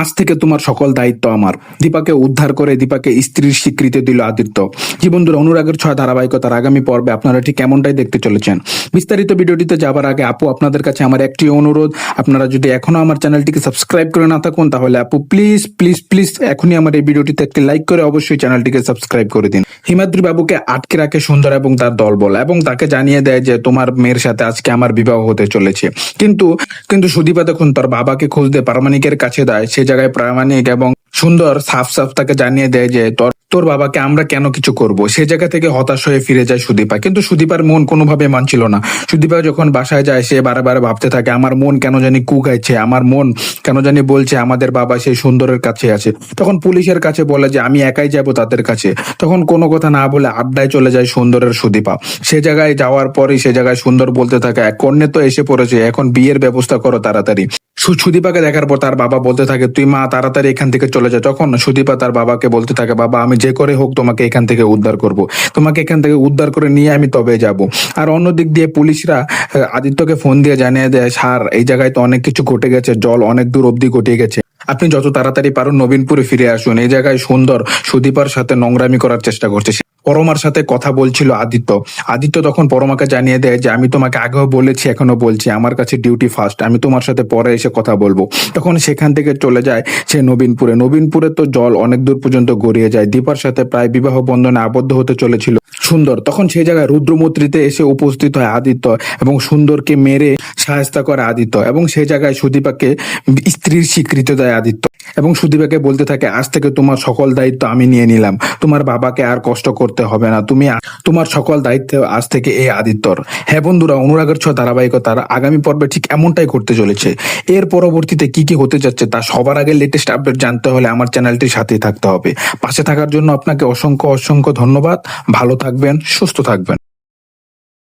আজ থেকে তোমার সকল দায়িত্ব আমার। দীপাকে উদ্ধার করে দীপাকে স্ত্রীর স্বীকৃতি দিল আদিত্য। জি বন্ধুরা, অনুরাগের ছোঁয়া ধারাবাহিকতার আগামী পর্বে আপনারা ঠিক এমনটাই দেখতে চলেছেন। বিস্তারিত ভিডিওটিতে যাবার আগে আপু আপনাদের কাছে আমার একটি অনুরোধ, আপনারা যদি এখনো আমার চ্যানেলটিকে সাবস্ক্রাইব করে না থাকুন তাহলে আপু প্লিজ প্লিজ প্লিজ এখনই আমার এই ভিডিওটিতে একটি লাইক করে অবশ্যই চ্যানেলটিকে সাবস্ক্রাইব করে দিন। হিমাদ্রি বাবুকে আটকে রাখে সুন্দর এবং তার দলবল, এবং তাকে জানিয়ে দেয় যে তোমার মেয়ের সাথে আজকে আমার বিবাহ হতে চলেছে। কিন্তু কিন্তু সুদীপা তখন তার বাবাকে খুঁজতে প্রামাণিকের কাছে দেয়। সে জায়গায় প্রামাণিক এবং সুন্দর সাফ সাফ তাকে জানিয়ে দেয় যে তোর বাবাকে আমরা কেন কিছু করব। সে জায়গা থেকে হতাশ হয়ে ফিরে যায় সুদীপা, কিন্তু সুদীপার মন কোনোভাবে মানছিল না। সুদীপা যখন বাসায় যায় সে বারে ভাবতে থাকে আমার মন কেন জানি কুগাইছে, আমার মন কেন জানি বলছে আমাদের বাবা সেই সুন্দরের কাছে আছে। তখন পুলিশের কাছে বলে যে আমি একাই যাব তাদের কাছে। তখন কোনো কথা না বলে আড্ডায় চলে যায় সুন্দরের সুদীপা। সে জায়গায় যাওয়ার পরই সে জায়গায় সুন্দর বলতে থাকে এক কন্যা তো এসে পড়েছে, এখন বিয়ের ব্যবস্থা করো তাড়াতাড়ি। সুদীপাকে দেখার পর তার বাবা বলতে থাকে তুই মা তাড়াতাড়ি এখান থেকে চলে যা। তখন সুদীপা তার বাবাকে বলতে থাকে বাবা আমি যে করে হোক তোমাকে এখান থেকে উদ্ধার করব, তোমাকে এখান থেকে উদ্ধার করে নিয়ে আমি তবে যাব। আর অন্যদিক দিয়ে পুলিশরা আদিত্যকে ফোন দিয়ে জানিয়ে দেয় স্যার এই জায়গায় তো অনেক কিছু ঘটে গেছে, জল অনেক দূর অব্দি ঘটে গেছে, আপনি যত তাড়াতাড়ি পারুন নবীনপুরে ফিরে আসুন। এই জায়গায় সুন্দর সুদীপার সাথে নোংরামি করার চেষ্টা করছে। পরমার সাথে কথা বলছিল আদিত্য। আদিত্য তখন পরমাকে জানিয়ে দেয় যে আমি তোমাকে আগেও বলেছি এখনো বলছি আমার কাছে ডিউটি ফার্স্ট, আমি তোমার সাথে পরে এসে কথা বলবো। তখন সেখান থেকে চলে যায় সে নবীনপুরে। নবীনপুরে তো জল অনেক দূর পর্যন্ত গড়িয়ে যায়। দীপার সাথে প্রায় বিবাহ বন্ধনে আবদ্ধ হতে চলেছিল সুন্দর। তখন সেই জায়গায় রুদ্রমূর্তিতে এসে উপস্থিত হয় আদিত্য এবং সুন্দরকে মেরে সাহায্য করে আদিত্য, এবং সেই জায়গায় সুদীপাকে স্ত্রীর স্বীকৃতি দেয় আদিত্য এবং সুদীপাকে বলতে থাকে আজ থেকে তোমার সকল দায়িত্ব আমি নিয়ে নিলাম, তোমার বাবাকে আর কষ্ট করতে হবে না, তোমার সকল দায়িত্ব আজ থেকে এই আদিত্যর। হ্যাঁ বন্ধুরা, অনুরাগের ছোঁয়া ধারাবাহিকতার আগামী পর্বে ঠিক এমনটাই করতে চলেছে। এর পরবর্তীতে কি কি হতে যাচ্ছে তা সবার আগে লেটেস্ট আপডেট জানতে হলে আমার চ্যানেলটির সাথেই থাকতে হবে। পাশে থাকার জন্য আপনাকে অসংখ্য অসংখ্য ধন্যবাদ। ভালো থাকবেন, সুস্থ থাকবেন।